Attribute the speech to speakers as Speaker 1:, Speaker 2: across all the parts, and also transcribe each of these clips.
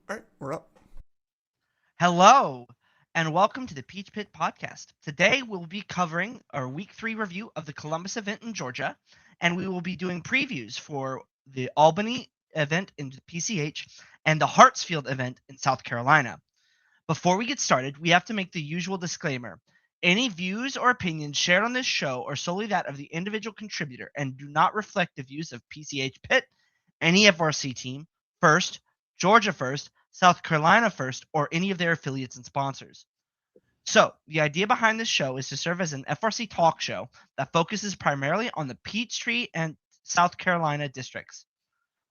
Speaker 1: All right, we're up.
Speaker 2: Hello, and welcome to the PCH Pit podcast. Today we'll be covering our week 3 review of the Columbus event in Georgia, and we will be doing previews for the Albany event in PCH and the Hartsfield event in South Carolina. Before we get started, we have to make the usual disclaimer. Any views or opinions shared on this show are solely that of the individual contributor and do not reflect the views of PCH Pit, any FRC team, First, Georgia First, South Carolina First, or any of their affiliates and sponsors. So, the idea behind this show is to serve as an FRC talk show that focuses primarily on the Peachtree and South Carolina districts.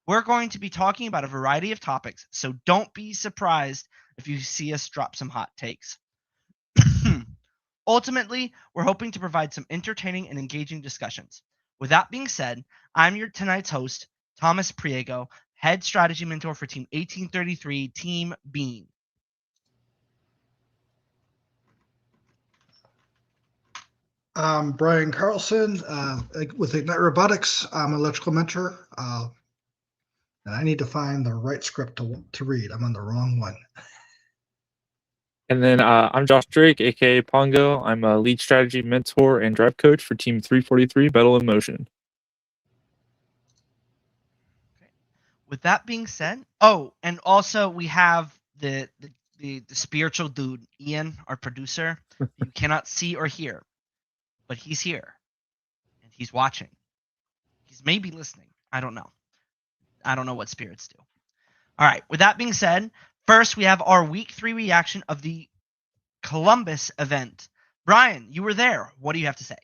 Speaker 2: We're going to be talking about a variety of topics, so don't be surprised if you see us drop some hot takes. Ultimately, we're hoping to provide some entertaining and engaging discussions. With that being said, I'm your tonight's host, Thomas Priego, head strategy mentor for Team 1833, Team Bean.
Speaker 3: I'm Brian Carlson with Ignite Robotics. I'm an electrical mentor, and I need to find the right script to read. I'm on the wrong one.
Speaker 4: And then I'm Josh Drake, aka Pongo. I'm a lead strategy mentor and drive coach for Team 343 Battle in Motion.
Speaker 2: With that being said, and also we have the spiritual dude, Ian, our producer. You cannot see or hear, but he's here and he's watching. He's maybe listening. I don't know. I don't know what spirits do. All right. With that being said, first we have our week 3 reaction of the Columbus event. Brian, you were there. What do you have to say?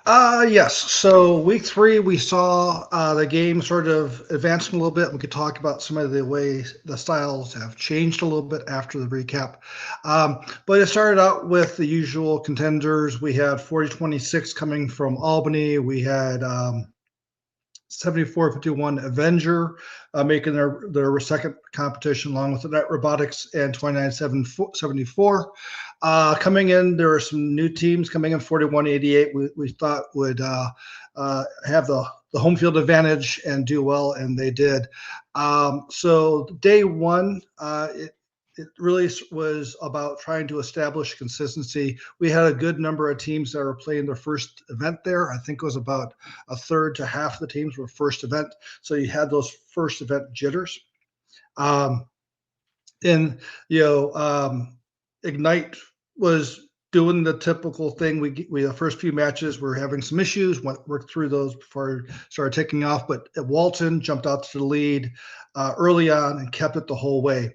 Speaker 3: Yes. So week 3, we saw the game sort of advancing a little bit. We could talk about some of the ways the styles have changed a little bit after the recap. But it started out with the usual contenders. We had 4026 coming from Albany. We had 7451 Avenger making their second competition along with the Net Robotics and 2974. Coming in, there are some new teams coming in. 4188 we thought would have the home field advantage and do well, and they did. So day one, it really was about trying to establish consistency. We had a good number of teams that were playing their first event there. I think it was about a third to half of the teams were first event. So you had those first event jitters. And, Ignite was doing the typical thing. We the first few matches were having some issues, worked through those before it started taking off. But Walton jumped out to the lead early on and kept it the whole way.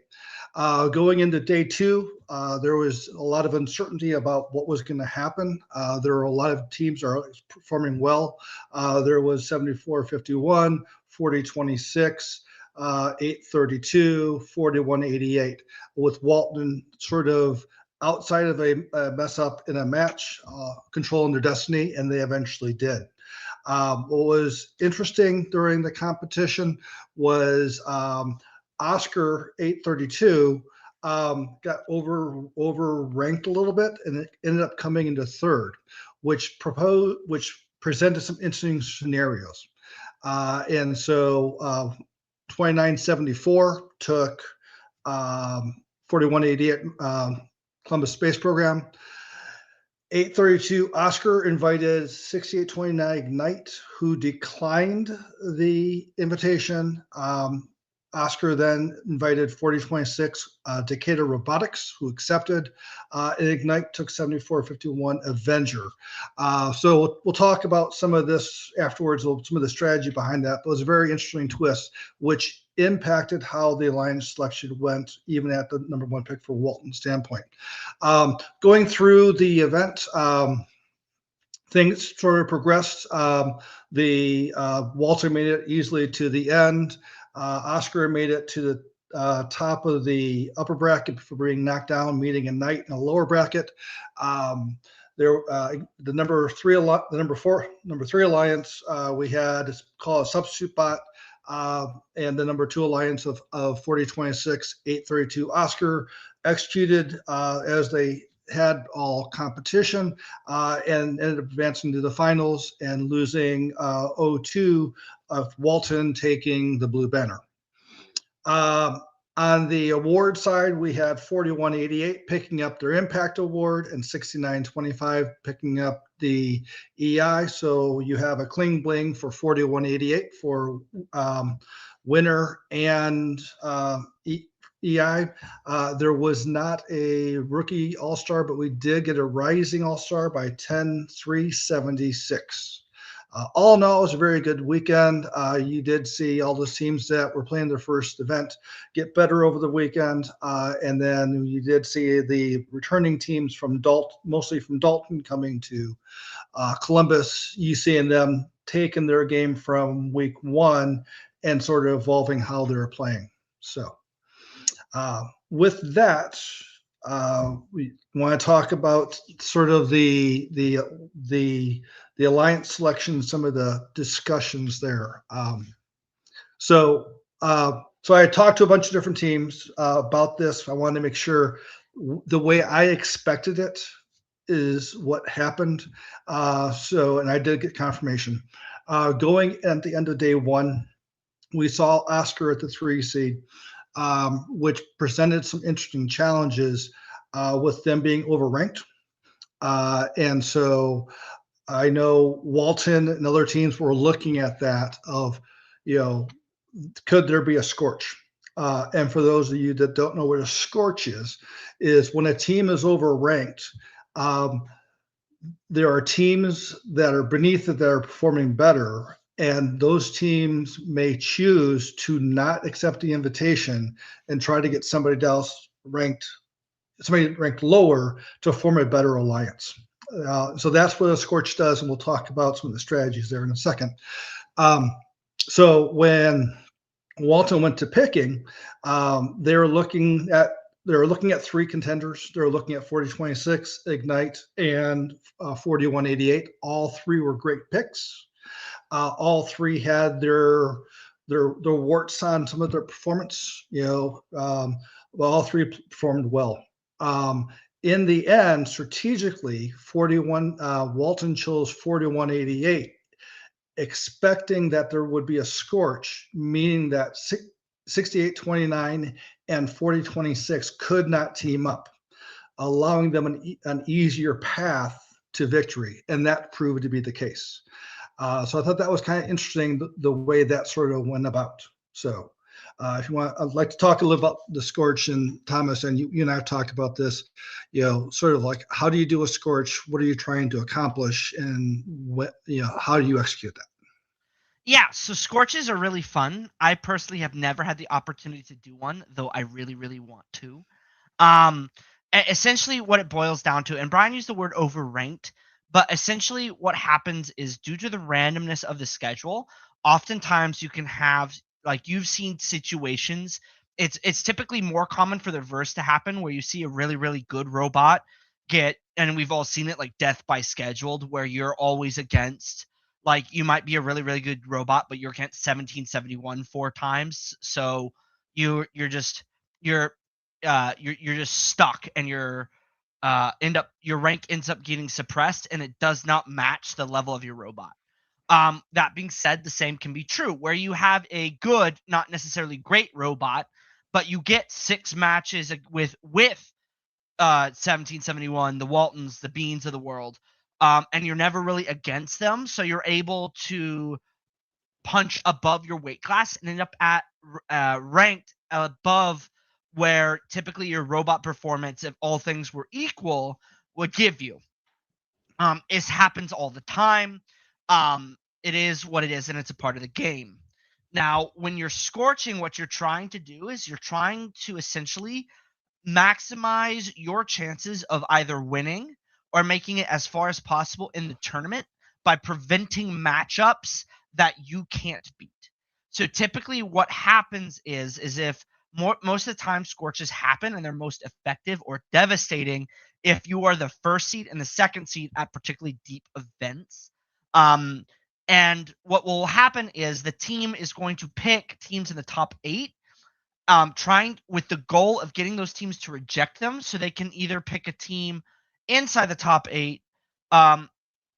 Speaker 3: Going into day 2, there was a lot of uncertainty about what was going to happen. There were a lot of teams that are performing well. There was 7451, 4026, 832, 4188, with Walton sort of outside of a mess up in a match, controlling their destiny, and they eventually did. What was interesting during the competition was Oscar 832 got over ranked a little bit, and it ended up coming into third, which presented some interesting scenarios. And so 2974 took 4188 Columbus Space Program. 832 Oscar invited 6829 Ignite, who declined the invitation. Oscar then invited 4026 Decatur Robotics, who accepted, and Ignite took 7451 Avenger. So we'll talk about some of this afterwards, some of the strategy behind that. But it was a very interesting twist, which impacted how the alliance selection went, even at the number 1 pick for Walton standpoint. Going through the event, things sort of progressed. The Walter made it easily to the end. Oscar made it to the top of the upper bracket before being knocked down, meeting Ignite in a lower bracket. The number 3 alliance we had called a substitute bot, and the number 2 alliance of 4026 832 Oscar executed as they had all competition, and ended up advancing to the finals and losing 0-2 of Walton taking the blue banner. On the award side, we had 4188 picking up their Impact Award and 6925 picking up the EI. So you have a cling bling for 4188 for winner and EI. There was not a rookie all-star, but we did get a rising all-star by 10-3-76. All in all, it was a very good weekend. You did see all those teams that were playing their first event get better over the weekend. And then you did see the returning teams from Dalton, mostly from Dalton, coming to Columbus. You seeing them taking their game from week one and sort of evolving how they're playing. So with that, we want to talk about sort of the alliance selection, some of the discussions there. So I talked to a bunch of different teams about this. I wanted to make sure the way I expected it is what happened. And I did get confirmation. Going at the end of day one, we saw Oscar at the 3 seed, which presented some interesting challenges with them being overranked. And so I know Walton and other teams were looking at that of, could there be a scorch? And for those of you that don't know what a scorch is when a team is overranked, there are teams that are beneath it that are performing better, and those teams may choose to not accept the invitation and try to get somebody ranked lower to form a better alliance. So that's what a scorch does, and we'll talk about some of the strategies there in a second. So when Walton went to picking, they were looking at 3 contenders. They were looking at 4026, Ignite, and 4188. All 3 were great picks. All 3 had their warts on some of their performance. All 3 performed well. In the end, strategically, Walton chose 4188, expecting that there would be a scorch, meaning that 6829 and 4026 could not team up, allowing them an easier path to victory, and that proved to be the case. So I thought that was kind of interesting, the way that sort of went about. So if you want, I'd like to talk a little about the scorch, and Thomas, and you and I have talked about this, sort of like, how do you do a scorch? What are you trying to accomplish? And how do you execute that?
Speaker 2: Yeah, so scorches are really fun. I personally have never had the opportunity to do one, though I really, really want to. Essentially what it boils down to, and Brian used the word overranked, but essentially what happens is, due to the randomness of the schedule, oftentimes you can have, like, you've seen situations, it's typically more common for the reverse to happen, where you see a really, really good robot and we've all seen it, like death by scheduled, where you're always against, like, you might be a really, really good robot, but you're against 1771 4 times. So you're just you're just stuck, and your rank ends up getting suppressed, and it does not match the level of your robot. That being said, the same can be true where you have a good, not necessarily great robot, but you get 6 matches with 1771, the Waltons, the Beans of the world, and you're never really against them, so you're able to punch above your weight class and end up at ranked above where typically your robot performance, if all things were equal, would give you. It happens all the time. It is what it is, and it's a part of the game. Now, when you're scorching, what you're trying to do is you're trying to essentially maximize your chances of either winning or making it as far as possible in the tournament by preventing matchups that you can't beat. So typically what happens is if most of the time scorches happen, and they're most effective or devastating if you are the first seed and the second seed at particularly deep events. And what will happen is the team is going to pick teams in the top 8, trying with the goal of getting those teams to reject them, so they can either pick a team inside the top 8,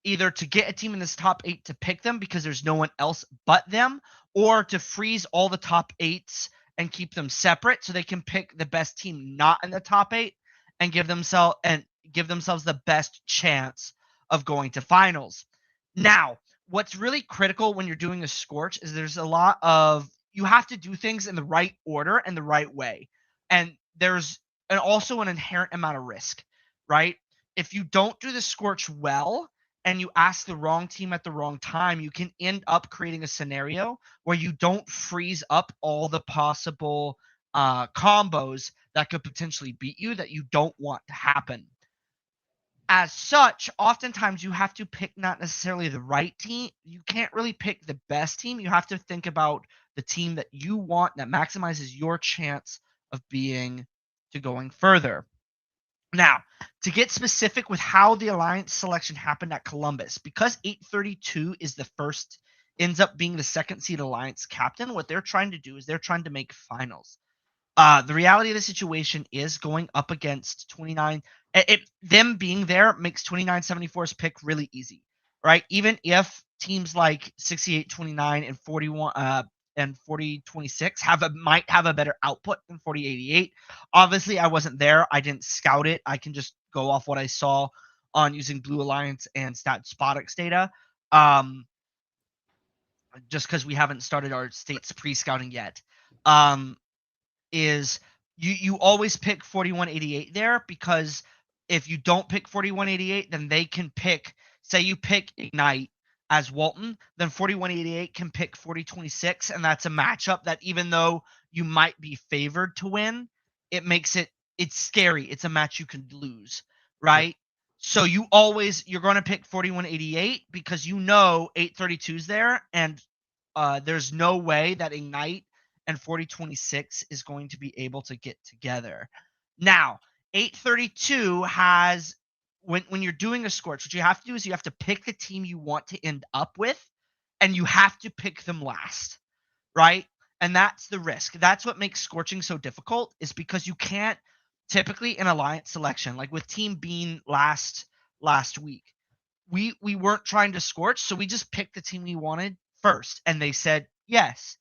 Speaker 2: either to get a team in this top 8 to pick them because there's no one else but them, or to freeze all the top 8s and keep them separate so they can pick the best team not in the top 8 and give themselves the best chance of going to finals. Now, what's really critical when you're doing a scorch is there's a lot of you have to do things in the right order and the right way. And there's also an inherent amount of risk, right? If you don't do the scorch well and you ask the wrong team at the wrong time, you can end up creating a scenario where you don't freeze up all the possible combos that could potentially beat you that you don't want to happen. As such, oftentimes you have to pick not necessarily the right team. You can't really pick the best team. You have to think about the team that you want that maximizes your chance of going further. Now, to get specific with how the alliance selection happened at Columbus, because 832 ends up being the second seed alliance captain, what they're trying to do is they're trying to make finals. The reality of the situation is going up against 29. Them being there makes 2974's pick really easy, right? Even if teams like 6829 and 41 and 4026 might have a better output than 4088. Obviously, I wasn't there. I didn't scout it. I can just go off what I saw on using Blue Alliance and StatSpotix data. Just because we haven't started our states pre-scouting yet. Is you always pick 4188 there, because if you don't pick 4188, then they can pick, say you pick Ignite as Walton, then 4188 can pick 4026, and that's a matchup that even though you might be favored to win, it's scary. It's a match you can lose, right? So you're going to pick 4188 because 832's there, and there's no way that Ignite and 4026 is going to be able to get together. Now, 832 has, when you're doing a scorch, what you have to do is you have to pick the team you want to end up with, and you have to pick them last, right? And that's the risk. That's what makes scorching so difficult, is because you can't typically in alliance selection, like with Team Bean last week, we weren't trying to scorch, so we just picked the team we wanted first, and they said yes.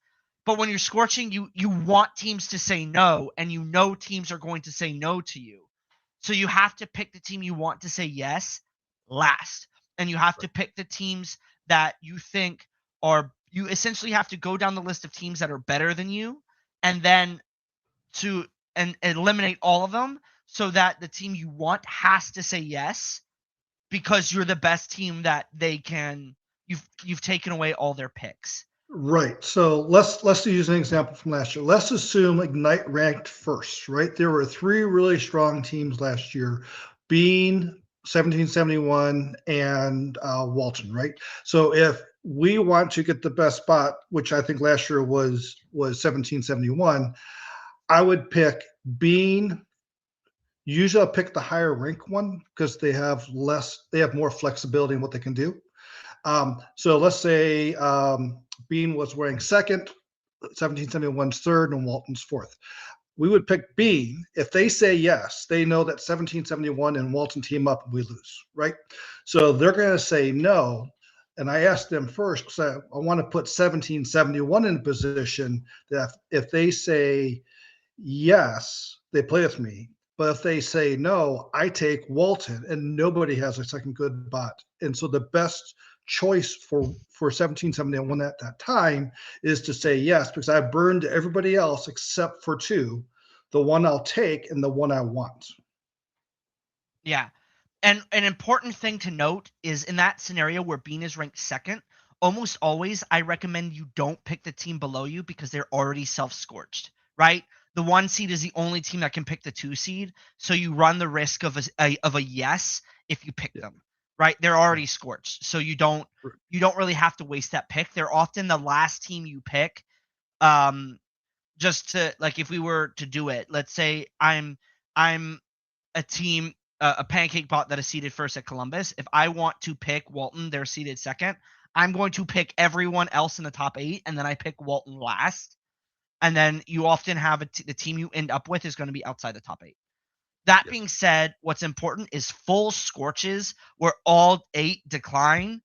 Speaker 2: But when you're scorching, you want teams to say no, and teams are going to say no to you. So you have to pick the team you want to say yes last. And you have to pick the teams that you think you essentially have to go down the list of teams that are better than you, and then and eliminate all of them so that the team you want has to say yes, because you're the best team that you've taken away all their picks.
Speaker 3: Right. So let's use an example from last year. Let's assume Ignite ranked first, right? There were 3 really strong teams last year, Bean, 1771, and Walton, right? So if we want to get the best spot, which I think last year was 1771, I would pick Bean. Usually I'll pick the higher rank one because they have more flexibility in what they can do. So let's say Bean was wearing second, 1771's third, and Walton's fourth. We would pick Bean. If they say yes, they know that 1771 and Walton team up and we lose, right? So they're going to say no. And I asked them first because I want to put 1771 in a position that if they say yes, they play with me. But if they say no, I take Walton, and nobody has a second good bot. And so the best choice for 1771 at that time is to say yes, because I burned everybody else except for 2, the one I'll take and the one I want.
Speaker 2: Yeah. And an important thing to note is in that scenario where Bean is ranked second, almost always I recommend you don't pick the team below you because they're already self-scorched, right? The 1 seed is the only team that can pick the 2 seed, so you run the risk of a yes if you pick them, right? They're already scorched, so you don't really have to waste that pick. They're often the last team you pick. Just to, like, if we were to do it, let's say I'm a team, a pancake bot that is seeded first at Columbus. If I want to pick Walton, they're seeded second. I'm going to pick everyone else in the top 8, and then I pick Walton last. And then you often have the team you end up with is going to be outside the top 8. That being said, what's important is full scorches where all 8 decline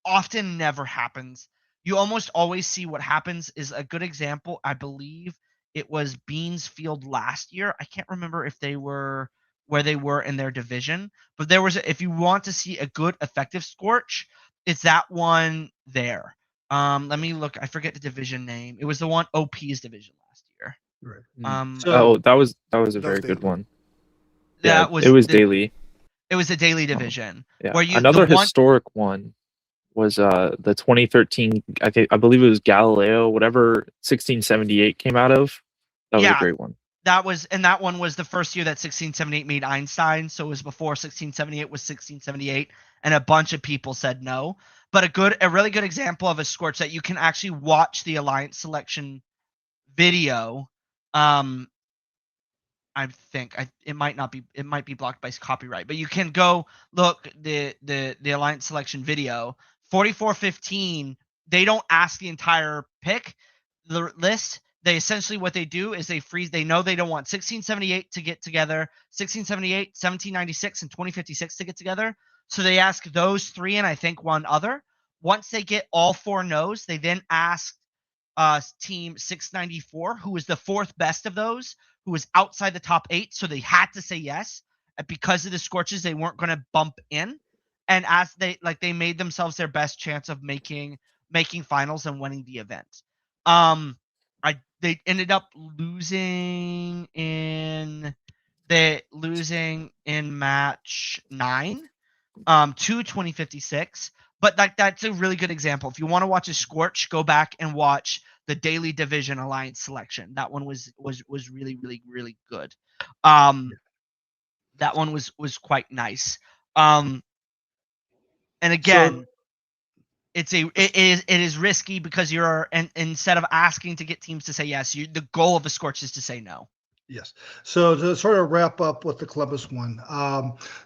Speaker 2: often never happens. You almost always see what happens is a good example, I believe, it was Beans Field last year. I can't remember if they were where they were in their division, but there was if you want to see a good effective scorch, it's that one there. Let me look. I forget the division name. It was the one OP's division last year.
Speaker 3: Right.
Speaker 4: Oh, that was a very
Speaker 1: daily.
Speaker 4: good one. Yeah,
Speaker 2: That was
Speaker 4: it was
Speaker 2: the
Speaker 4: daily.
Speaker 2: it was the daily division
Speaker 4: Yeah,
Speaker 2: where you the
Speaker 4: another
Speaker 2: one
Speaker 4: historic one was the 2013. I believe it was Galileo, whatever 1678 came out of. That was a
Speaker 2: yeah
Speaker 4: great one.
Speaker 2: that one was the first year that 1678 made Einstein, so it was before 1678 was 1678, and a bunch of people said no. But a really good example of a scorch that you can actually watch the alliance selection video. I think it might be blocked by copyright, but you can go look the alliance selection video 4415. They don't ask the entire pick the list. They essentially what they do is they freeze. They know they don't want 1678 to get together, 1678, 1796, and 2056 to get together. So they ask those three and I think one other. Once they get all four no's, they then ask team 694, who was the fourth best of those, who was outside the top 8, so they had to say yes. And because of the scorches, they weren't going to bump in. And as they made themselves their best chance of making finals and winning the event. They ended up losing in match 9 to 2056. But that's a really good example. If you want to watch a scorch, go back and watch the daily division alliance selection. That one was really, really, really good. That one was quite nice. And again, it is risky because instead of asking to get teams to say yes, the goal of the scorch is to say no.
Speaker 3: Yes. So to sort of wrap up with the Columbus one,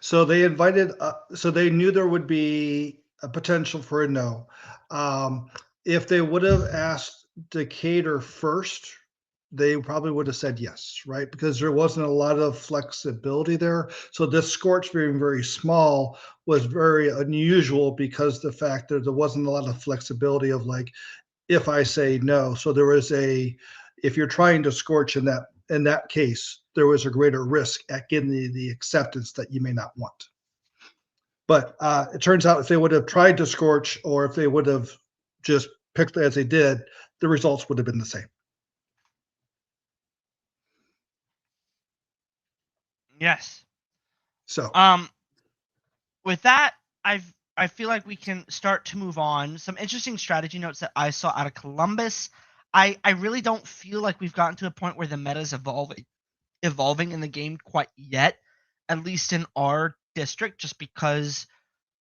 Speaker 3: so they invited, so they knew there would be a potential for a no. If they would have asked Decatur first, they probably would have said yes, right? Because there wasn't a lot of flexibility there. So this scorch being very small was very unusual because the fact that there wasn't a lot of flexibility of like, if I say no. So there was if you're trying to scorch in that case, there was a greater risk at getting the acceptance that you may not want. But it turns out if they would have tried to scorch or if they would have just picked as they did, the results would have been the same.
Speaker 2: Yes.
Speaker 3: So
Speaker 2: with that, I feel like we can start to move on. Some interesting strategy notes that I saw out of Columbus. I really don't feel like we've gotten to a point where the meta is evolving in the game quite yet, at least in our district, just because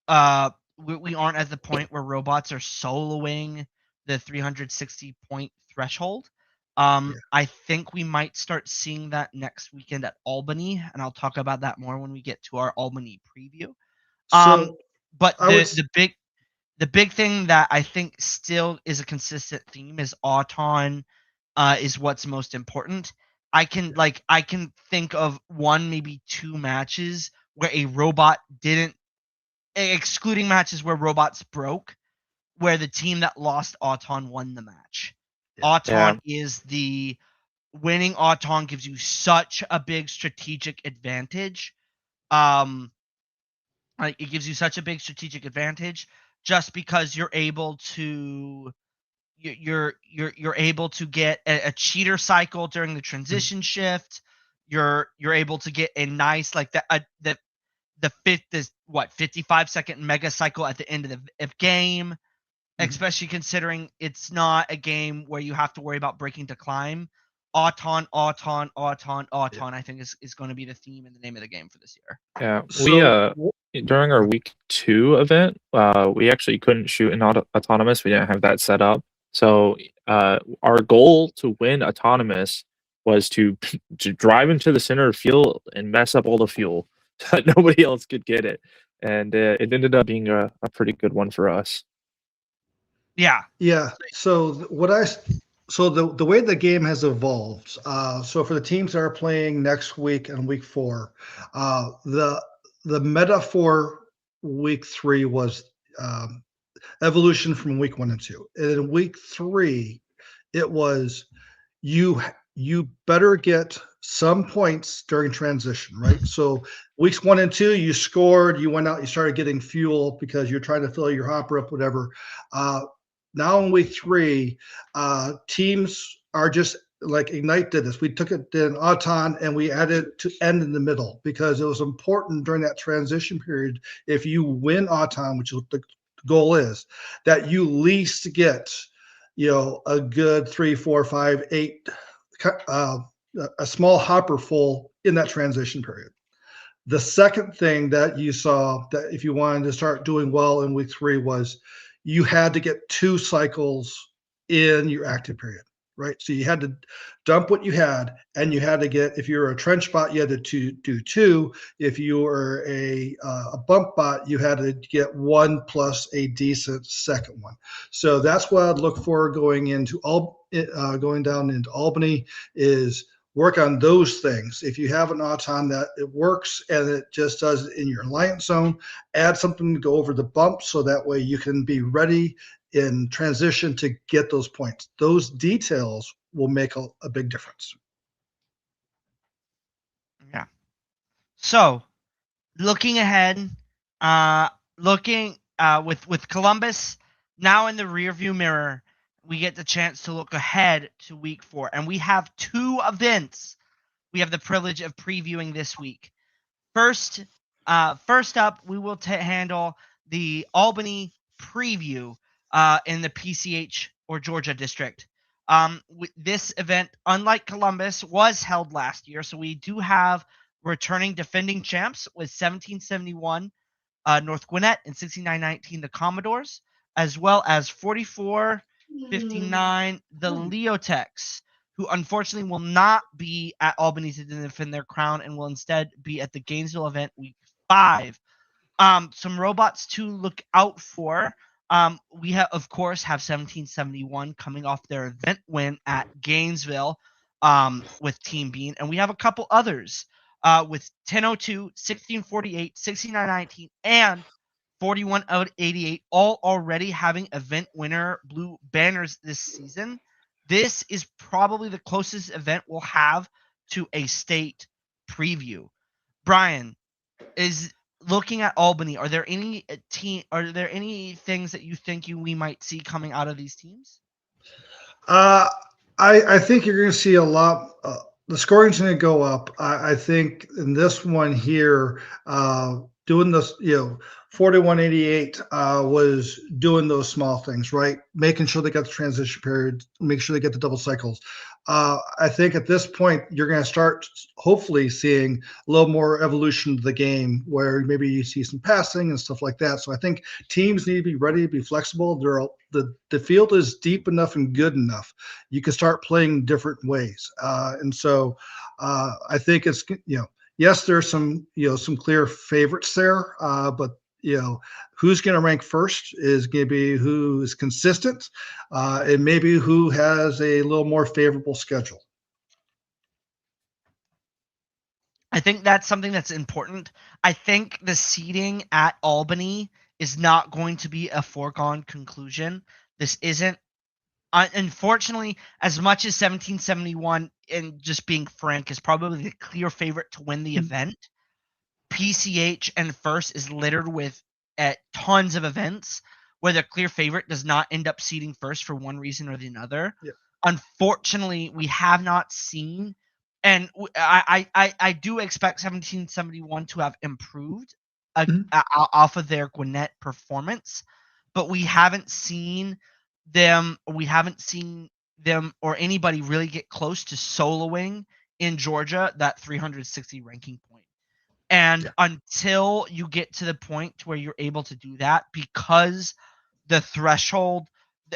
Speaker 2: we aren't at the point where robots are soloing the 360 point threshold. I think we might start seeing that next weekend at Albany, and I'll talk about that more when we get to our Albany preview. But the big thing that I think still is a consistent theme is Auton is what's most important. I can think of one, maybe two matches where a robot didn't, excluding matches where robots broke, where the team that lost Auton won the match. Auton is the winning. Auton gives you such a big strategic advantage. It gives you such a big strategic advantage just because you're able to get a cheater cycle during the transition shift. You're able to get a nice the 55-second mega cycle at the end of the game, especially considering it's not a game where you have to worry about breaking to climb. Auton, I think is going to be the theme and the name of the game for this year.
Speaker 4: Yeah,
Speaker 3: so
Speaker 4: during our week 2 event, we actually couldn't shoot in autonomous. We didn't have that set up. So our goal to win autonomous was to drive into the center of field and mess up all the fuel so that nobody else could get it. And it ended up being a pretty good one for us.
Speaker 3: Yeah. So the way the game has evolved. So for the teams that are playing next week and week 4, the meta for week 3 was evolution from week 1 and 2. And in week 3, it was you you better get some points during transition, right? So weeks 1 and 2, you scored, you went out, you started getting fuel because you're trying to fill your hopper up, whatever. Now in week 3, teams are just like Ignite did this. We took it in Auton and we added to end in the middle because it was important during that transition period. If you win Auton, which is what the goal is, that you least get, a good 3, 4, 5, 8, a small hopper full in that transition period. The second thing that you saw that if you wanted to start doing well in week 3 was you had to get 2 cycles in your active period, right? So you had to dump what you had, and you had to get, if you're a trench bot, you had to do 2. If you were a bump bot, you had to get 1 plus a decent second one. So that's what I'd look for going down into Albany is work on those things. If you have an Auton that it works and it just does it in your alliance zone, add something to go over the bump so that way you can be ready in transition to get those points. Those details will make a big difference.
Speaker 2: Yeah. So, looking ahead, with Columbus now in the rearview mirror, we get the chance to look ahead to week 4, and we have 2 events we have the privilege of previewing this week. First up, we will handle the Albany preview in the PCH or Georgia district. This event, unlike Columbus, was held last year, so we do have returning defending champs with 1771 North Gwinnett and 6919 the Commodores, as well as 4459 the Leotex, who unfortunately will not be at Albany to defend their crown and will instead be at the Gainesville event week 5. Some robots to look out for. We have 1771 coming off their event win at Gainesville with Team Bean, and we have a couple others with 1002, 1648, 6919, and 4188, all already having event winner blue banners this season. This is probably the closest event we'll have to a state preview. Brian, is looking at Albany, are there any things that you think we might see coming out of these teams?
Speaker 3: I think you're going to see a lot. The scoring's going to go up. I think in this one here, doing this, 4188 was doing those small things, right? Making sure they got the transition period, make sure they get the double cycles. I think at this point, you're going to start hopefully seeing a little more evolution of the game where maybe you see some passing and stuff like that. So I think teams need to be ready to be flexible. The field is deep enough and good enough. You can start playing different ways. And so I think it's, yes, there's some clear favorites there, but who's going to rank first is going to be who is consistent, and maybe who has a little more favorable schedule.
Speaker 2: I think that's something that's important. I think the seeding at Albany is not going to be a foregone conclusion. This isn't, unfortunately, as much as 1771, and just being frank, is probably the clear favorite to win the event. PCH and First is littered with tons of events where the clear favorite does not end up seeding first for one reason or the other.
Speaker 3: Yep.
Speaker 2: Unfortunately, we have not seen, and I do expect 1771 to have improved off of their Gwinnett performance, but we haven't seen them or anybody really get close to soloing in Georgia that 360 ranking point. And until you get to the point where you're able to do that, because the threshold,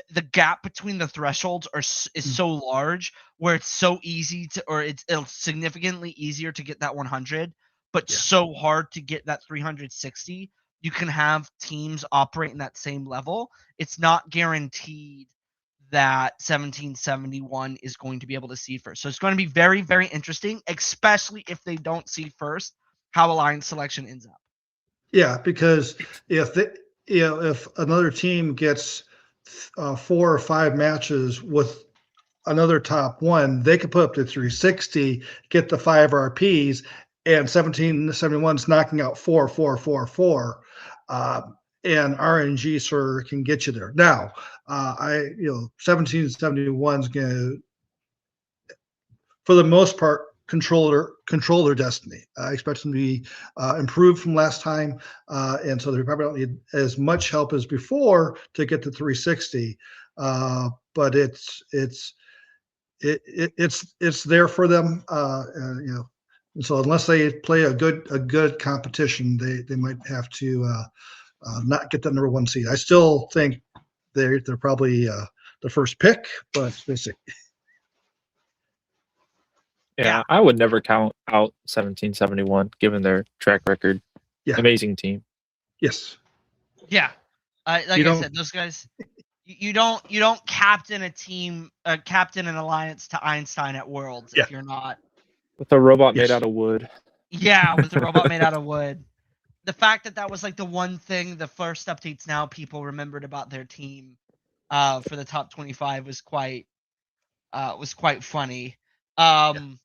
Speaker 2: the gap between the thresholds is so large, where it's so easy to, or it's significantly easier to get that 100, but so hard to get that 360. You can have teams operate in that same level. It's not guaranteed that 1771 is going to be able to see first. So it's going to be very, very interesting, especially if they don't see first how alliance selection ends up.
Speaker 3: Yeah, because if another team gets 4 or 5 matches with another top one, they could put up to 360, get the 5 RPs, and 1771's knocking out 4, 4, 4, 4. And RNG sort of can get you there. Now, 1771's going to, for the most part, control their destiny. I expect them to be improved from last time, and so they probably don't need as much help as before to get to 360. But it's there for them, and so unless they play a good competition, they might have to not get the number 1 seed. I still think they're probably the first pick, but we'll see.
Speaker 4: Yeah, I would never count out 1771 given their track record.
Speaker 3: Yeah.
Speaker 4: Amazing team.
Speaker 3: Yes.
Speaker 2: Yeah. Like I said, those guys, you don't captain a team, captain an alliance to Einstein at Worlds if you're not
Speaker 4: with a robot made out of wood.
Speaker 2: Yeah, with a robot made out of wood. The fact that was like the one thing the first updates now people remembered about their team for the top 25 was quite funny. With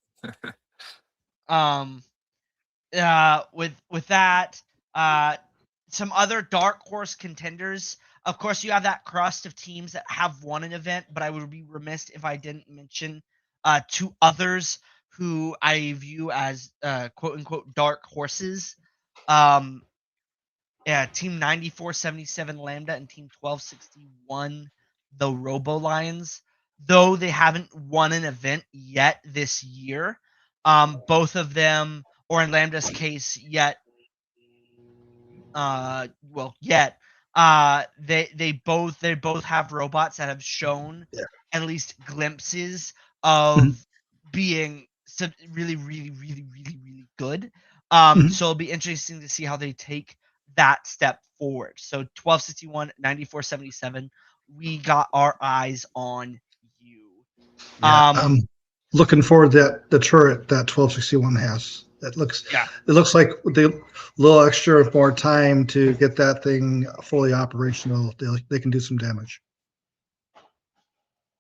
Speaker 2: that, some other dark horse contenders. Of course, you have that crust of teams that have won an event, but I would be remiss if I didn't mention 2 others who I view as quote unquote dark horses. Team 9477 Lambda and Team 1261 the Robo Lions. Though they haven't won an event yet this year, both of them, or in Lambda's case, they both have robots that have shown at least glimpses of being really, really, really, really, really good. So it'll be interesting to see how they take that step forward. So 1261, 9477, we got our eyes on you.
Speaker 3: I'm looking forward to the turret that 1261 has. It looks like with a little extra more time to get that thing fully operational, they can do some damage.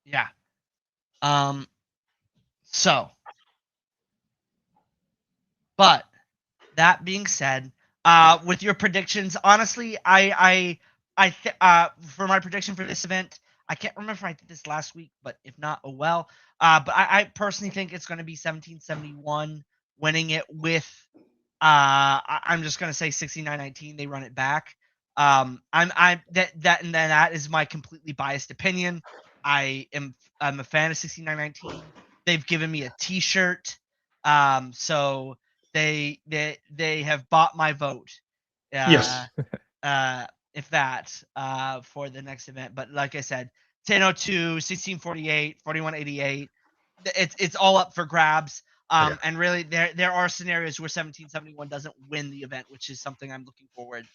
Speaker 2: Yeah. So, but that being said, with your predictions, honestly, for my prediction for this event, I can't remember if I did this last week, but if not, oh well. But I personally think it's going to be 1771 winning it with, I'm just going to say 6919. They run it back. That is my completely biased opinion. I'm a fan of 6919. They've given me a T-shirt. So they have bought my vote.
Speaker 3: Yes.
Speaker 2: If that for the next event. But like I said, 1002, 1648, 4188, it's all up for grabs. And really there are scenarios where 1771 doesn't win the event, which is something I'm looking forward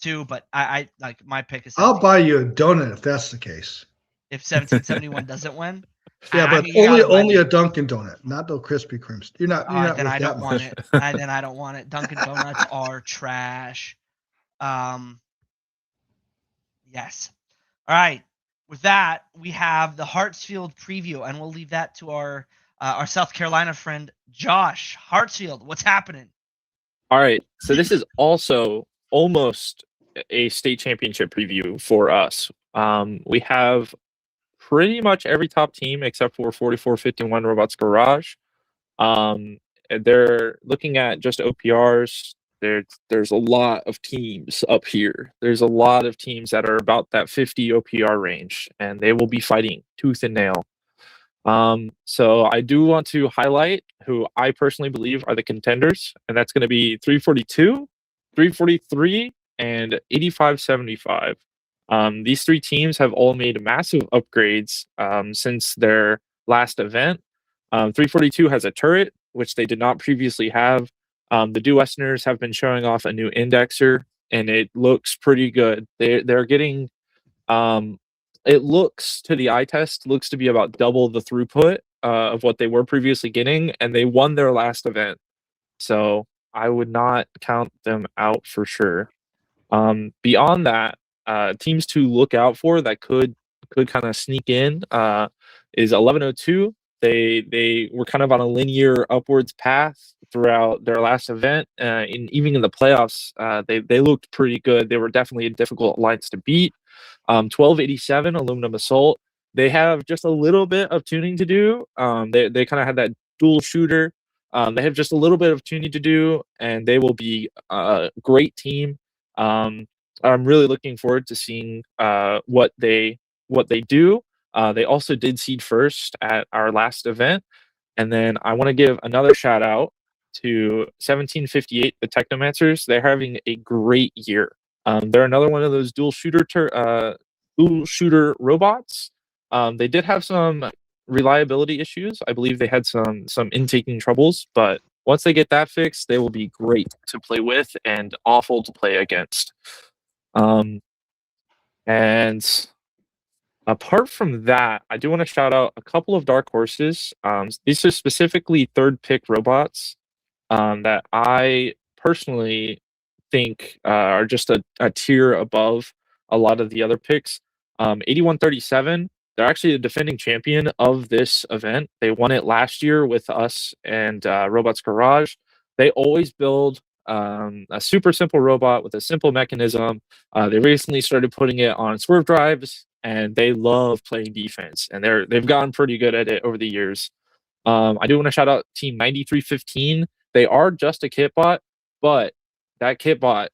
Speaker 2: to. But I like my pick is
Speaker 3: I'll buy you a donut if that's the case.
Speaker 2: If 1771 doesn't win.
Speaker 3: Yeah, but only a Dunkin' Donut, not the Krispy Kremes. You're not
Speaker 2: then I don't want it. Then I don't want it. Dunkin' Donuts are trash. Yes. All right. With that, we have the Hartsfield preview, and we'll leave that to our South Carolina friend Josh. Hartsfield, what's happening?
Speaker 4: All right. So this is also almost a state championship preview for us. We have pretty much every top team except for 4451 Robots Garage. They're looking at just OPRs. There's a lot of teams up here. There's a lot of teams that are about that 50 OPR range, and they will be fighting tooth and nail. So I do want to highlight who I personally believe are the contenders, and that's going to be 342, 343, and 8575. These 3 teams have all made massive upgrades since their last event. 342 has a turret, which they did not previously have. The Do Westerners have been showing off a new indexer, and it looks pretty good. They're getting, it looks to the eye test, looks to be about double the throughput of what they were previously getting, and they won their last event. So I would not count them out for sure. Beyond that, teams to look out for that could kind of sneak in. is 1102. They were kind of on a linear upwards path throughout their last event, and even in the playoffs, they looked pretty good. They were definitely a difficult alliance to beat. 1287 Aluminum Assault. They have just a little bit of tuning to do. They kind of had that dual shooter. They have just a little bit of tuning to do, and they will be a great team. I'm really looking forward to seeing what they do. They also did seed first at our last event. And then I want to give another shout out to 1758, the Technomancers. They're having a great year. They're another one of those dual shooter robots. They did have some reliability issues. I believe they had some intaking troubles, but once they get that fixed, they will be great to play with and awful to play against. And apart from that, I do want to shout out a couple of dark horses. These are specifically third pick robots that I personally think are just a tier above a lot of the other picks. 8137, they're actually the defending champion of this event. They won it last year with us and Robots Garage. They always build a super simple robot with a simple mechanism. They recently started putting it on swerve drives, and they love playing defense, and they've gotten pretty good at it over the years. I do want to shout out Team 9315. They are just a kit bot, but that kit bot,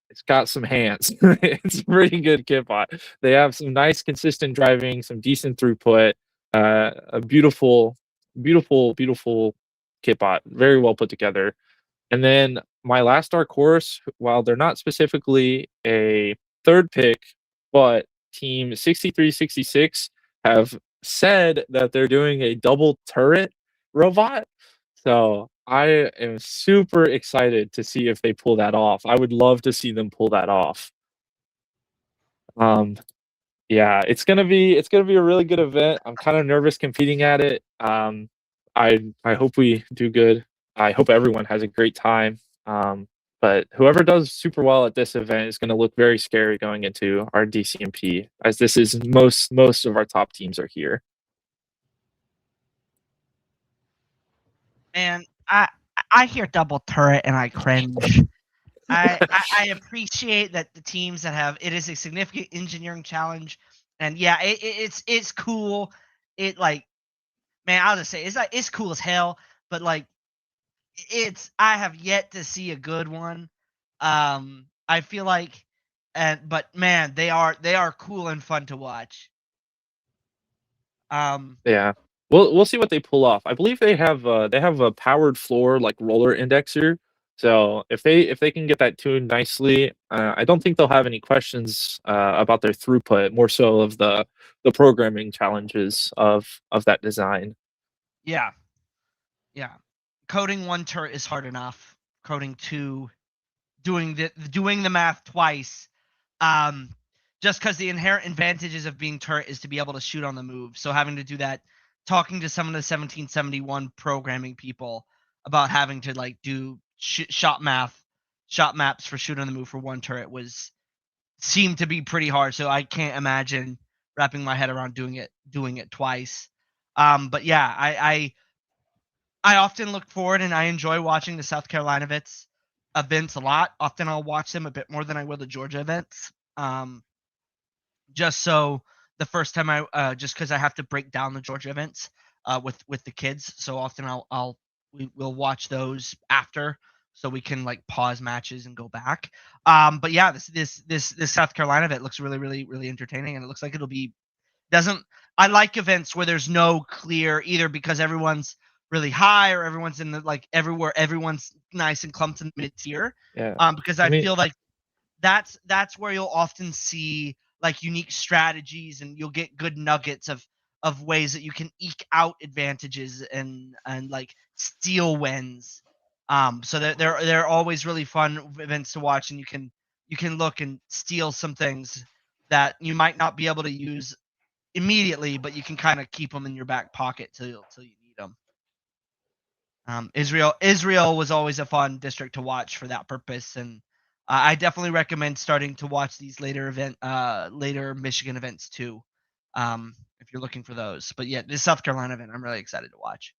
Speaker 4: it's got some hands. It's a pretty good kit bot. They have some nice, consistent driving, some decent throughput, a beautiful, beautiful, beautiful kit bot. Very well put together. And then my last dark horse, while they're not specifically a third pick, but Team 6366 have said that they're doing a double turret robot. So I am super excited to see if they pull that off. I would love to see them pull that off. Yeah, it's gonna be a really good event. I'm kind of nervous competing at it. I hope we do good. I hope everyone has a great time. But whoever does super well at this event is going to look very scary going into our DCMP, as this is most of our top teams are here.
Speaker 2: And I hear double turret and I cringe. I appreciate that the teams that have it is a significant engineering challenge, and yeah, it's cool. It like, man, I'll just say it's cool as hell, but like I have yet to see a good one. I feel like, but man, they are cool and fun to watch.
Speaker 4: Yeah, we'll see what they pull off. I believe they have a powered floor like roller indexer. So if they can get that tuned nicely, I don't think they'll have any questions about their throughput. More so of the programming challenges of that design.
Speaker 2: Yeah. Coding one turret is hard enough. Coding two, doing the math twice. Just because the inherent advantages of being turret is to be able to shoot on the move. So having to do that, talking to some of the 1771 programming people about having to like do shot maps for shoot on the move for one turret seemed to be pretty hard. So I can't imagine wrapping my head around doing it twice. But yeah, I often look forward and I enjoy watching the South Carolina events a lot. Often I'll watch them a bit more than I will the Georgia events. Just so the first time just because I have to break down the Georgia events with the kids. So often we'll watch those after, so we can like pause matches and go back. But yeah, this South Carolina event looks really, really, really entertaining, and it looks like it'll be I like events where there's no clear, either because everyone's really high or everyone's in the like everyone's nice and clumped in the mid tier.
Speaker 4: Yeah.
Speaker 2: Because I feel like that's where you'll often see like unique strategies, and you'll get good nuggets of ways that you can eke out advantages and like steal wins. So they're always really fun events to watch, and you can look and steal some things that you might not be able to use immediately, but you can kind of keep them in your back pocket till you need them. Israel was always a fun district to watch for that purpose, and I definitely recommend starting to watch these later Michigan events too. if you're looking for those. But yeah, this South Carolina event, I'm really excited to watch.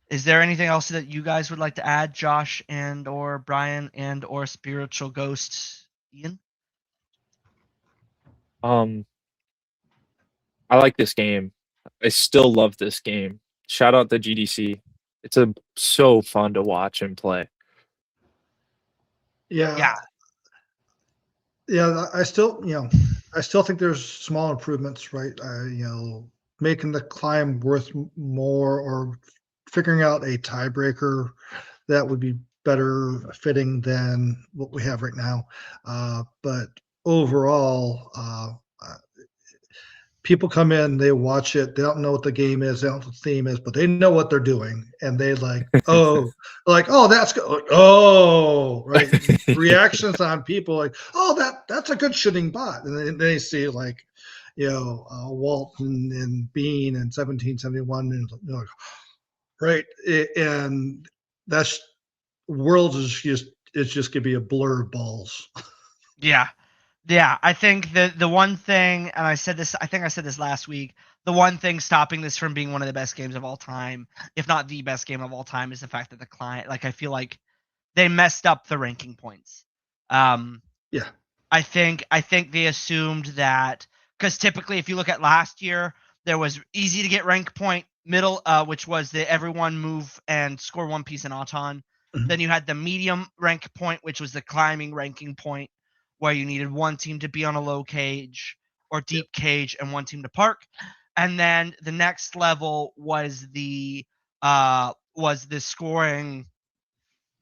Speaker 2: Is there anything else that you guys would like to add, Josh and or Brian and or Spiritual Ghost Ian?
Speaker 4: I like this game. I still love this game. Shout out the GDC. It's so fun to watch and play.
Speaker 3: Yeah. I still think there's small improvements, right? Making the climb worth more, or figuring out a tiebreaker that would be better fitting than what we have right now. But overall, people come in, they watch it, they don't know what the game is, they don't know what the theme is, but they know what they're doing, and they oh, that's good. Oh, right. Reactions on people like, oh, that's a good shooting bot, and then they see Walton and Bean and 1771, and like, right, and that's world is just gonna be a blur of balls.
Speaker 2: Yeah, I think the one thing, and I think I said this last week, the one thing stopping this from being one of the best games of all time, if not the best game of all time, is the fact that the client, I feel like they messed up the ranking points.
Speaker 3: Yeah.
Speaker 2: I think they assumed that, because typically if you look at last year, there was easy to get rank point, middle, which was the everyone move and score one piece in Auton.
Speaker 3: Mhm.
Speaker 2: Then you had the medium rank point, which was the climbing ranking point, where you needed one team to be on a low cage or deep cage and one team to park. And then the next level was the scoring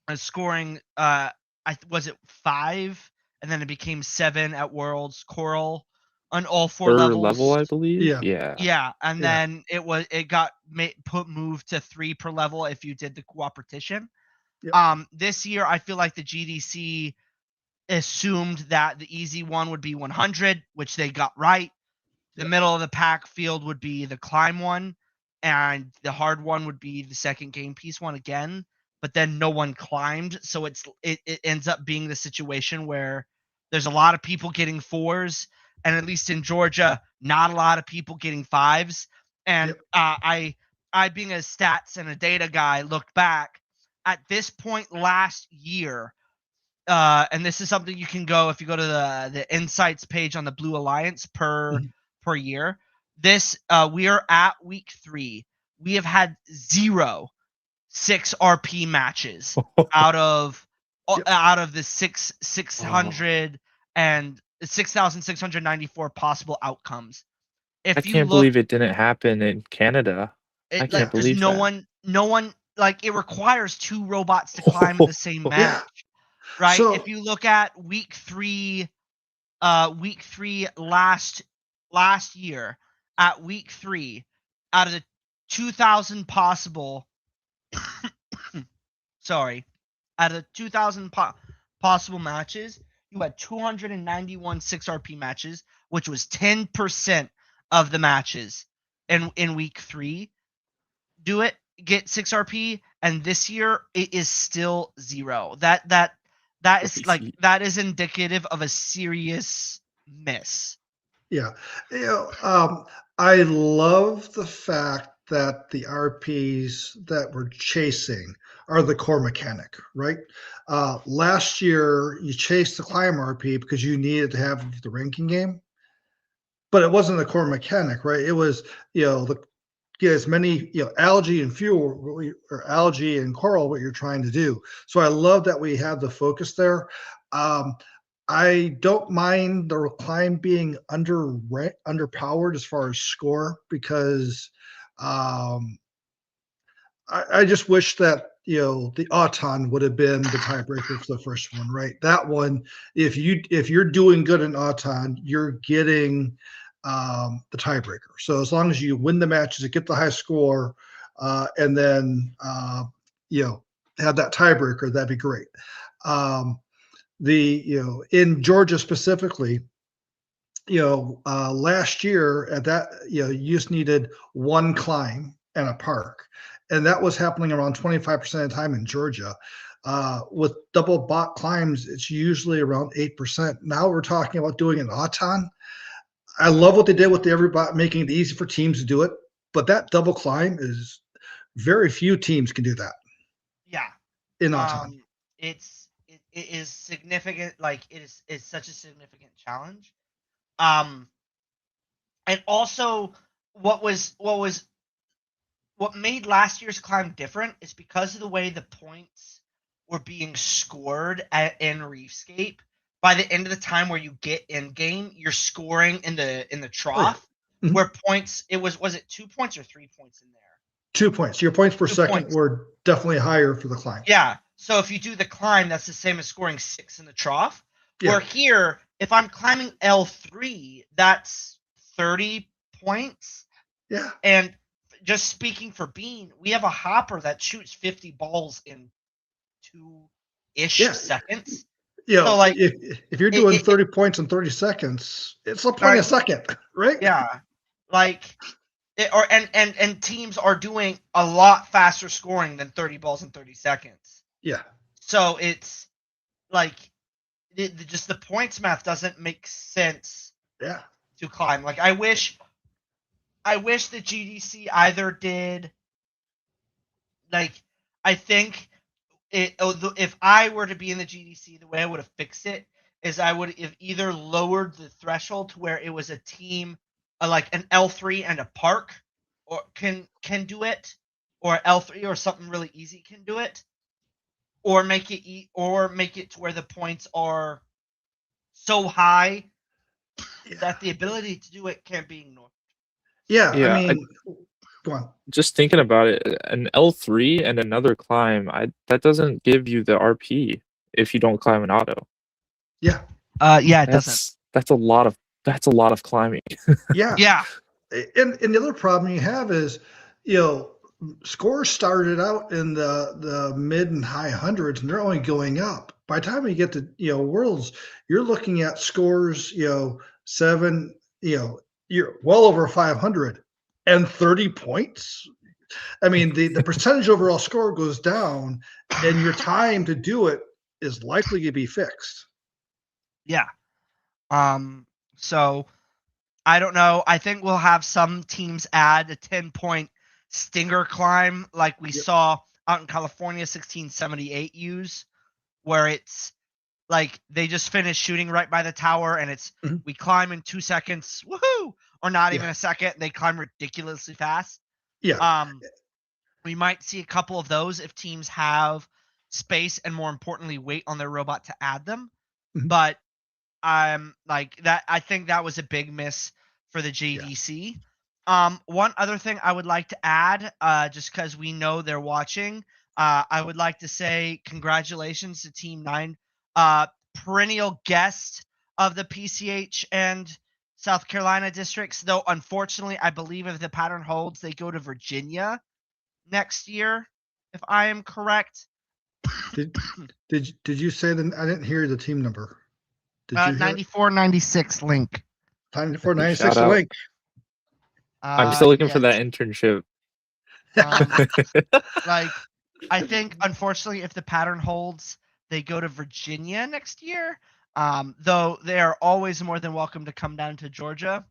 Speaker 2: was it 5, and then it became 7 at Worlds Coral on all 4
Speaker 4: Third
Speaker 2: levels.
Speaker 4: level, I believe.
Speaker 3: Yeah.
Speaker 2: Yeah, and then it got moved to 3 per level if you did the cooperation.
Speaker 3: Yep.
Speaker 2: This year I feel like the GDC assumed that the easy one would be 100, which they got right. The middle of the pack field would be the climb one, and the hard one would be the second game piece one again. But then no one climbed, so it ends up being the situation where there's a lot of people getting 4s, and at least in Georgia, not a lot of people getting 5s. And I being a stats and a data guy, looked back at this point last year. And this is something you can go, if you go to the insights page on the Blue Alliance per year. This we are at week 3. We have had 0 6 RP matches out of the 600 and 6,694 possible outcomes.
Speaker 4: I can't believe it didn't happen in Canada. I can't believe
Speaker 2: no
Speaker 4: that.
Speaker 2: one it requires 2 robots to climb in the same match. Right?
Speaker 3: So,
Speaker 2: if you look at week 3 last year, at week 3, out of the 2,000 possible out of the 2,000 possible matches, you had 291 6RP matches, which was 10% of the matches in week 3 get 6RP, and this year it is still 0. That is that is indicative of a serious miss.
Speaker 3: Yeah. I love the fact that the RPs that we're chasing are the core mechanic, right? Last year, you chased the climb RP because you needed to have the ranking game, but it wasn't the core mechanic, right? It was, get as many, algae and fuel, or algae and coral, what you're trying to do. So I love that we have the focus there. I don't mind the climb being underpowered as far as score, because I just wish that the Auton would have been the tiebreaker for the first one, right? That one, if you're doing good in Auton, you're getting the tiebreaker. So as long as you win the matches, you get the high score, and then have that tiebreaker, that'd be great. In Georgia specifically, last year at that, you just needed one climb and a park, and that was happening around 25% of the time in Georgia. With double bot climbs, it's usually around 8%. Now we're talking about doing an auton. I love what they did with the everybot, making it easy for teams to do it. But that double climb is very few teams can do that
Speaker 2: Yeah.
Speaker 3: in auton.
Speaker 2: It is significant. Like it's such a significant challenge. And also what made last year's climb different is because of the way the points were being scored in Reefscape. By the end of the time where you get in game, you're scoring in the trough.
Speaker 3: Mhm.
Speaker 2: Where points was it 2 points or 3 points in there?
Speaker 3: 2 points. Your points per
Speaker 2: 2
Speaker 3: second
Speaker 2: points.
Speaker 3: were definitely higher for the climb.
Speaker 2: Yeah. So if you do the climb, that's the same as scoring 6 in the trough.
Speaker 3: Yeah.
Speaker 2: Where here, if I'm climbing L3, that's 30 points.
Speaker 3: Yeah.
Speaker 2: And just speaking for Bean, we have a hopper that shoots 50 balls in 2-ish
Speaker 3: Yeah.
Speaker 2: seconds.
Speaker 3: You know,
Speaker 2: So, like,
Speaker 3: if you're doing 30 points in 30 seconds, it's a point a second, right?
Speaker 2: Yeah. Like and teams are doing a lot faster scoring than 30 balls in 30 seconds.
Speaker 3: Yeah.
Speaker 2: So it's like just the points math doesn't make sense.
Speaker 3: Yeah.
Speaker 2: To climb. Like I wish the GDC either did like I think if I were to be in the GDC, the way I would have fixed it is I would have either lowered the threshold to where it was a team like an L3 and a park or can do it, or L3 or something really easy can do it, or make it to where the points are so high that the ability to do it can't be ignored.
Speaker 3: Yeah. I mean, go on.
Speaker 4: Just thinking about it, an L3 and another climb, that doesn't give you the RP if you don't climb an auto.
Speaker 3: Yeah.
Speaker 2: Yeah, it doesn't.
Speaker 4: That's a lot of climbing.
Speaker 3: Yeah.
Speaker 2: Yeah.
Speaker 3: And the other problem you have is, scores started out in the mid and high hundreds, and they're only going up. By the time you get to worlds, you're looking at scores, 7, you're well over 500 and 30 points. I mean, the percentage overall score goes down, and your time to do it is likely to be fixed.
Speaker 2: Yeah. So I don't know. I think we'll have some teams add a 10-point stinger climb like we saw out in California 1678 use, where it's like they just finish shooting right by the tower and it's we climb in 2 seconds, woohoo, or not even a second. They climb ridiculously fast.
Speaker 3: Yeah.
Speaker 2: We might see a couple of those if teams have space and, more importantly, wait on their robot to add them. But like that, I think that was a big miss for the JDC. One other thing I would like to add, just because we know they're watching, I would like to say congratulations to Team 9, perennial guest of the PCH and South Carolina districts. Though unfortunately, I believe if the pattern holds, they go to Virginia next year, if I am correct.
Speaker 3: Did you say that? I didn't hear the team number. Did you hear
Speaker 2: 9496 Link.
Speaker 3: 9496 Link.
Speaker 4: I'm still looking for that internship.
Speaker 2: Like, I think, unfortunately, if the pattern holds, they go to Virginia next year. Though they are always more than welcome to come down to Georgia.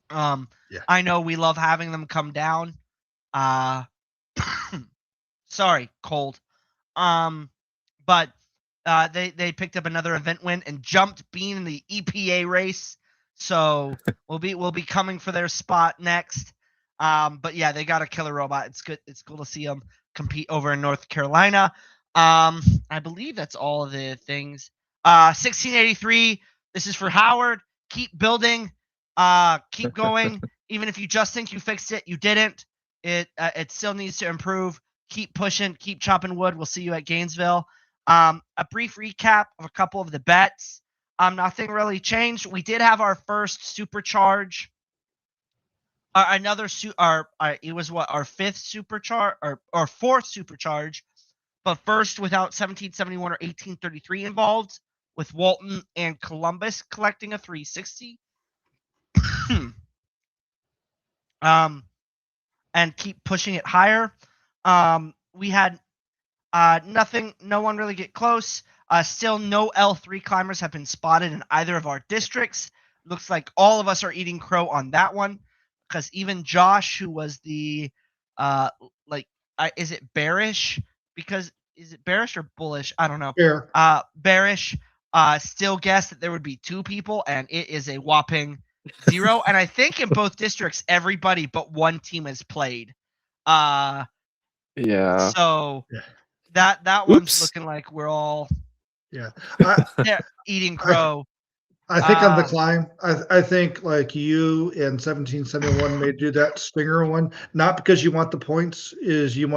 Speaker 2: I know we love having them come down. Sorry, cold. But they picked up another event win and jumped Bean in the EPA race. So we'll be coming for their spot next. But yeah, they got a killer robot. It's good. It's cool to see them compete over in North Carolina. I believe that's all of the things. 1683. This is for Howard. Keep building. Keep going. Even if you just think you fixed it, you didn't. It still needs to improve. Keep pushing. Keep chopping wood. We'll see you at Gainesville. A brief recap of a couple of the bets. Nothing really changed. We did have our first supercharge. It was our fifth supercharge or fourth supercharge, but first without 1771 or 1833 involved, with Walton and Columbus collecting a 360. And keep pushing it higher. We had Nothing. No one really get close. Still, no L3 climbers have been spotted in either of our districts. Looks like all of us are eating crow on that one, because even Josh, who was the like, is it bearish? Because is it bearish or bullish? I don't know.
Speaker 3: Fair.
Speaker 2: Bearish. Still guessed that there would be 2 people, and it is a whopping 0. And I think in both districts, everybody but one team has played.
Speaker 4: Yeah.
Speaker 2: So
Speaker 3: Yeah.
Speaker 2: that one's
Speaker 4: Oops.
Speaker 2: looking like we're all
Speaker 3: Yeah.
Speaker 2: eating crow.
Speaker 3: I think on the climb, I think like you in 1771 may do that stinger one, not because you want the points, is you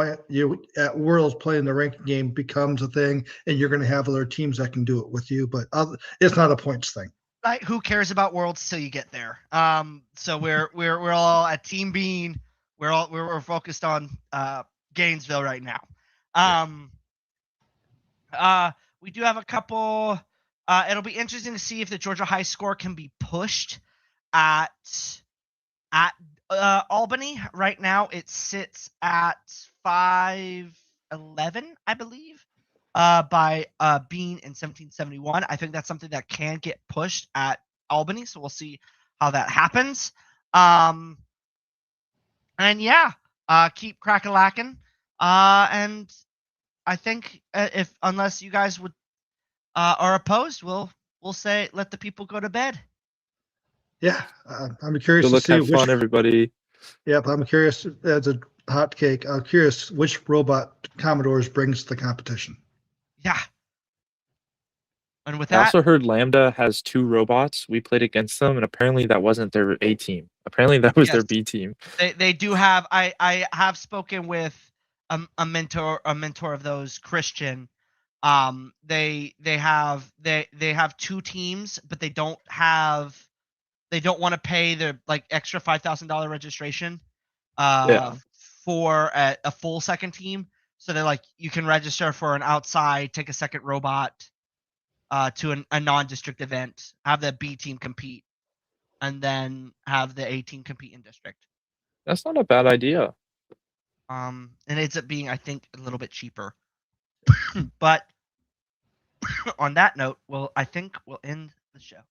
Speaker 3: at Worlds playing the ranking game becomes a thing, and you're going to have other teams that can do it with you, but it's not a points thing.
Speaker 2: Like, who cares about Worlds till you get there? So we're all at Team Bean. We're focused on Gainesville right now. We do have a couple. It'll be interesting to see if the Georgia high score can be pushed at Albany. Right now, it sits at 511, I believe, by Bean in 1771. I think that's something that can get pushed at Albany, so we'll see how that happens. And yeah, keep crack-a-lacking. And I think if unless you guys would are opposed, we'll say let the people go to bed.
Speaker 3: Yeah, I'm curious
Speaker 4: Good
Speaker 3: to
Speaker 4: luck,
Speaker 3: see
Speaker 4: have fun, everybody.
Speaker 3: Yep, I'm curious as a hot cake. I'm curious which robot Commodores brings to the competition.
Speaker 2: Yeah. And with
Speaker 4: I
Speaker 2: that,
Speaker 4: also heard Lambda has 2 robots. We played against them, and apparently that wasn't their A team. Apparently that was their
Speaker 2: yes,
Speaker 4: B team.
Speaker 2: they do have. I have spoken with a mentor of those, Christian. They have 2 teams, but they don't want to pay the like extra $5,000 registration
Speaker 4: Yeah.
Speaker 2: for a full second team. So they're like, you can register for an outside, take a second robot to a non-district event, have the B team compete, and then have the A team compete in district.
Speaker 4: That's not a bad idea.
Speaker 2: And it ends up being, I think, a little bit cheaper. But on that note, I think we'll end the show.